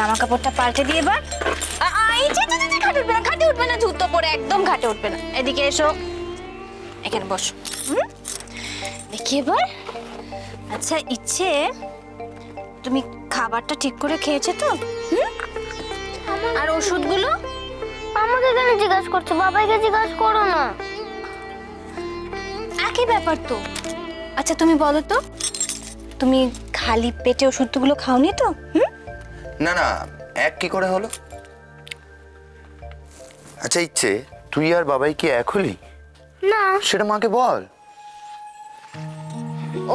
জামা কাপড়টা পাল্টে দিয়ে এবার ঘাটে উঠবে না, ঘাটে উঠবে না, জুতো পরে একদম ঘাটে উঠবে না। এদিকে এসো, এখানে বসো। দেখি এবার। আচ্ছা ইচ্ছে, তুমি খাবারটা ঠিক করে খেয়েছো তো? আর ওষুধগুলো? আমাকে কেন জিজ্ঞাসা করছো? বাবাইকে জিজ্ঞাসা করো না। একই ব্যাপার তো। আচ্ছা তুমি বলো তো, তুমি খালি পেটে ওষুধগুলো খাওনি তো? না না, এক কি করে হলো? আচ্ছা ইচ্ছে, তুই আর বাবাই কি এক হলি? না। সেটা মাকে বল।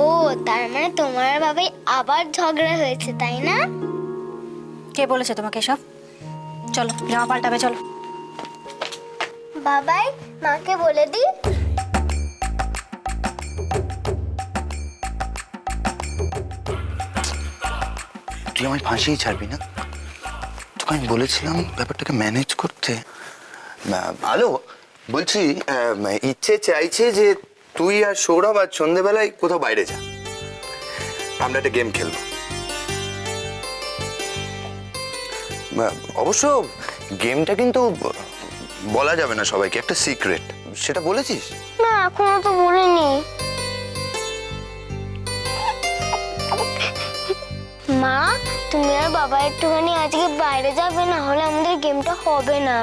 ও, তার মানে তোমার আর বাবাই আবার ঝগড়া হয়েছে, তাই না? কে বলেছে তোমাকে এসব? চলো জামা পাল্টাবে, চলো। বাবাই, মাকে বলে দি। তুই আমায় ফাঁসিয়ে ছাড়বি না? তোকে আমি বলেছিলাম ব্যাপারটাকে ম্যানেজ করতে। ভালো বলছি, ইচ্ছে চাইছে যে তুই আর সৌরভ আজ সন্ধেবেলায় কোথাও বাইরে যা, আমরা একটা গেম খেলবো। অবশ্য গেমটা কিন্তু বলা যাবে না সবাইকে, একটা সিক্রেট। সেটা বলেছিস? না, এখনো তো বলিনি। মা, তুমি আর বাবা একটুখানি আজকে বাইরে যাবে, না হলে আমাদের গেমটা হবে না।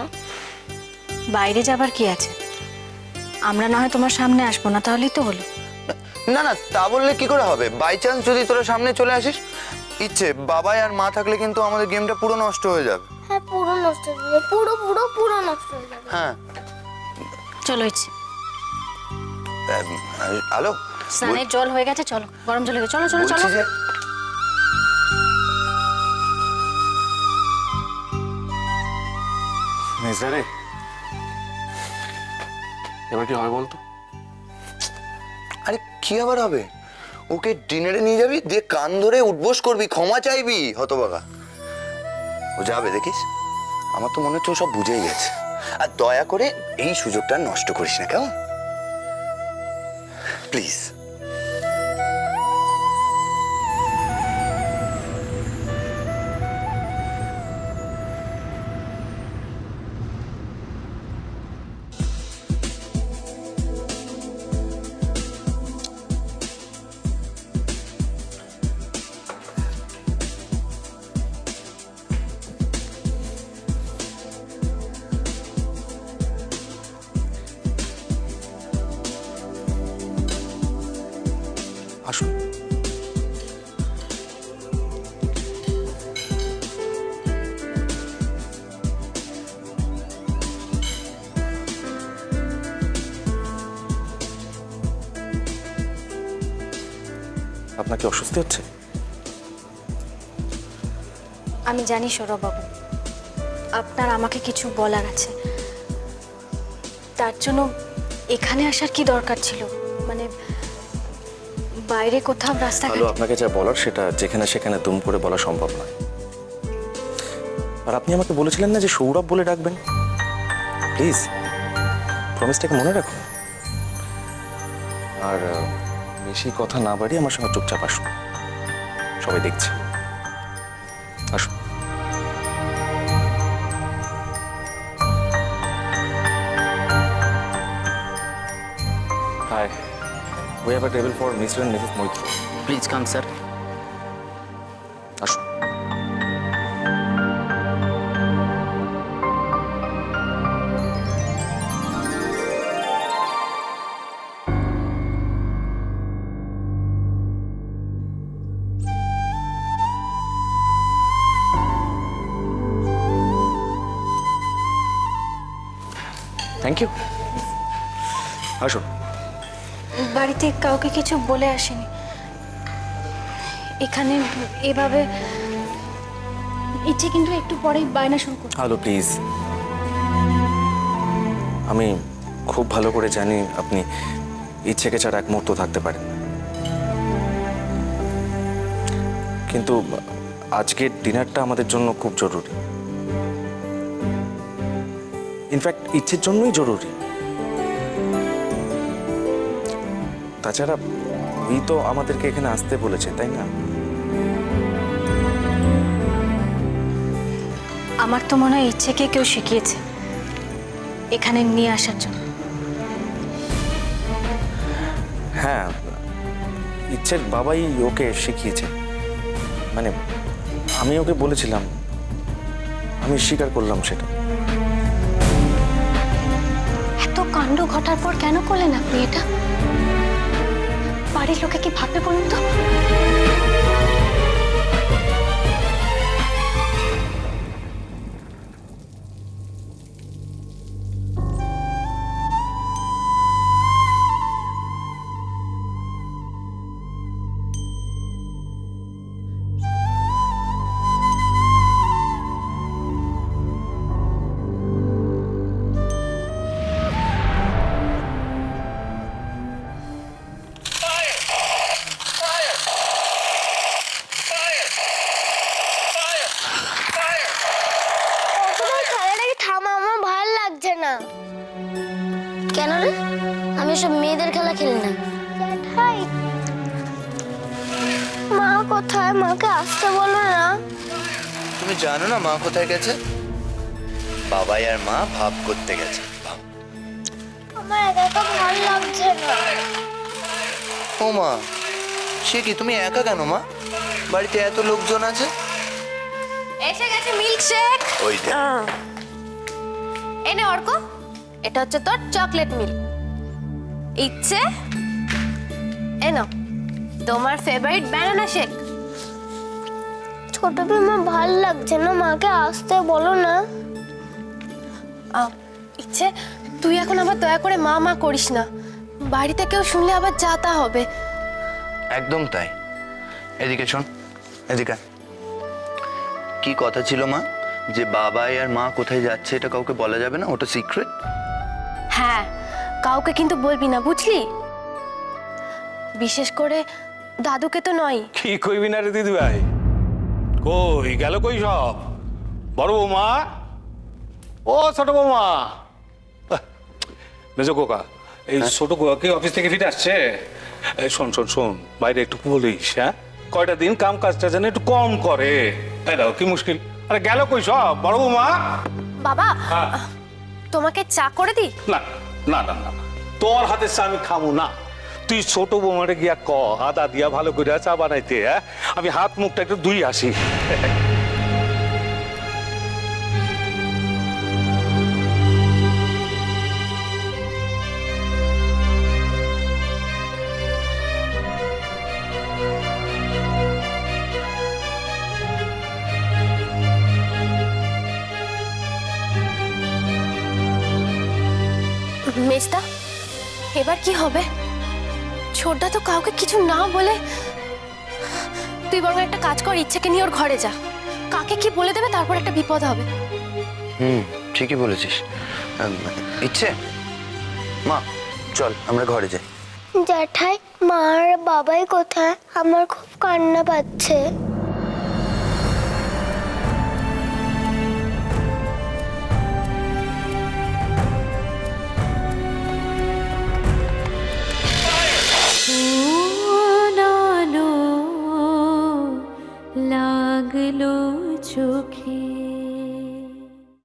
বাইরে যাবার কি আছে? আমরা না হয় তোমার সামনে আসবো না, তাহলেই তো হলো। না না, তা বললে কি করে হবে? বাই চান্স যদি তোরা সামনে চলে আসিস, ইচ্ছে বাবাই আর মা থাকলে কিন্তু আমাদের গেমটা পুরো নষ্ট হয়ে যাবে। হ্যাঁ, পুরো নষ্ট হয়ে যাবে, পুরো নষ্ট হয়ে যাবে। হ্যাঁ চলো ইচ্ছে, হ্যালো, স্নানের জল হয়ে গেছে, চলো গরম জল হয়ে গেছে, চলো চলো চলো। বলছি যে মেজদারে, এবার কি হবে বলতো? আরে কি আবার হবে? ওকে ডিনারে নিয়ে যাবি, দিয়ে কান ধরে উঠবোস করবি, ক্ষমা চাইবি, হতবাগা। ও যাবে দেখিস। আমার তো মনে হচ্ছে ও সব বুঝেই গেছে। আর দয়া করে এই সুযোগটা নষ্ট করিস না, কেমন? প্লিজ। আসুন। আপনার কি অস্বস্তি হচ্ছে? আমি জানি সৌরভবাবু, আপনার আমাকে কিছু বলার আছে। তার জন্য এখানে আসার কি দরকার ছিল? মানে বাইরে কোথাও হ্যালো, রাস্তাঘাটে? আপনাকে যা বলার সেটা যেখানে সেখানে দুম করে বলা সম্ভব নয়। আর আপনি আমাকে বলেছিলেন না যে সৌরভ বলে ডাকবেন? প্লিজ প্রমিসটাকে মনে রাখুন। আর বেশি কথা না বাড়িয়ে আমার সঙ্গে চুপচাপ আসুন, সবাই দেখছে। আসুন। Hi, we have a table for Mr. and Mrs. Moitro. Please come, sir. আসুন। Thank you. আসুন। বাড়িতে কাউকে কিছু বলে আসেনি। এখানে এভাবে ইচ্ছে কিন্তু একটু পরেই বায়না শুরু করবে। Hello, please. আমি খুব ভালো করে জানি আপনি ইচ্ছেকে ছাড়া এক মুহূর্ত থাকতে পারেন, কিন্তু আজকের ডিনারটা আমাদের জন্য খুব জরুরি। ইনফ্যাক্ট ইচ্ছের জন্যই জরুরি। তাছাড়া ওই তো আমাদেরকে এখানে আসতে বলেছে, তাই না? আমার তো মনে হয় ইচ্ছেকে কেউ শিখিয়েছে এখানে নিয়ে আসার জন্য। হ্যাঁ, ইচ্ছের বাবাই ওকে শিখিয়েছে। মানে আমি ওকে বলেছিলাম, আমি স্বীকার করলাম সেটা। এত কাণ্ড ঘটার পর কেন করলেন আপনি এটা? বাড়ির লোকে কি ভাববে বলুন তো? তোমার খেলাটাকে থামা, আমার ভালো লাগছে না। কেন রে? আমি সব মেয়েদের খেলা খেলি না। জ্যাঠাই, মা কোথায়? মাকে আসতে বলো না। তুমি জানো না মা কোথায় গেছে? বাবাই আর মা ভাব করতে গেছে। ভাব। আমার একা একা ভালো লাগছে না। ও মা, সে কি তুমি একা কেন মা? বাড়িতে এত লোকজন আছে। এসে গেছে মিল্কশেক। ওই দেখ। এনে অর্ক, এটা হচ্ছে তোর চকলেট মিল্ক। ইচ্ছে এনো তোমার ফেভারিট ব্যানানা শেক। ছোট পিমা ভালো লাগছে না, মাকে আসতে বলো না। ইচ্ছে তুই এখন আবার দয়া করে মা মা করিস না, বাড়িতে কেউ শুনলে আবার যাতা হবে। একদম তাই। এদিকে শোন, এদিকে। কি কথা ছিল মা, যে বাবাই আর মা কোথায় যাচ্ছে এটা কাউকে বলা যাবে না, ওটা সিক্রেট। হ্যাঁ, কাউকে কিন্তু বলবি না, বুঝলি? বিশেষ করে দাদুকে তো নয়। কি কইবি না রে দিদি ভাই? কই গেল কই সব? বড় বৌমা, ও ছোট বৌমা, মেজো কোকা, এই ছোট কোকা কি অফিস থেকে ফিরে আসছে? এই শোন শোন শোন, বাইরে একটু বলিস, হ্যাঁ কয়টা দিন কাম কাজটা যেন একটু কম করে। এই দাও কি মুশকিল। আরে গেল কই সব বড় বৌমা? বাবা, হ্যাঁ। তোমাকে চা করে দি? না না না না, তোর হাতের চা আমি খামু না। তুই ছোট বৌমারে গিয়া ক আদা দিয়া ভালো করে চা বানাইতে, হ্যাঁ আমি হাত মুখটা একটু ধুই আসি। মেজদা, এবার কি হবে? ছোটদা তো কাউকে কিছু না বলে। তুই বরং একটা কাজ কর, ইচ্ছেকে নিয়ে ওর ঘরে যা। কাকে কি বলে দেবে, তারপর একটা বিপদ হবে। ঠিকই বলেছিস। ইচ্ছে, মা চল আমরা ঘরে যাই। জ্যাঠাই, মা আর বাবাই কোথায়? আমার খুব কান্না পাচ্ছে।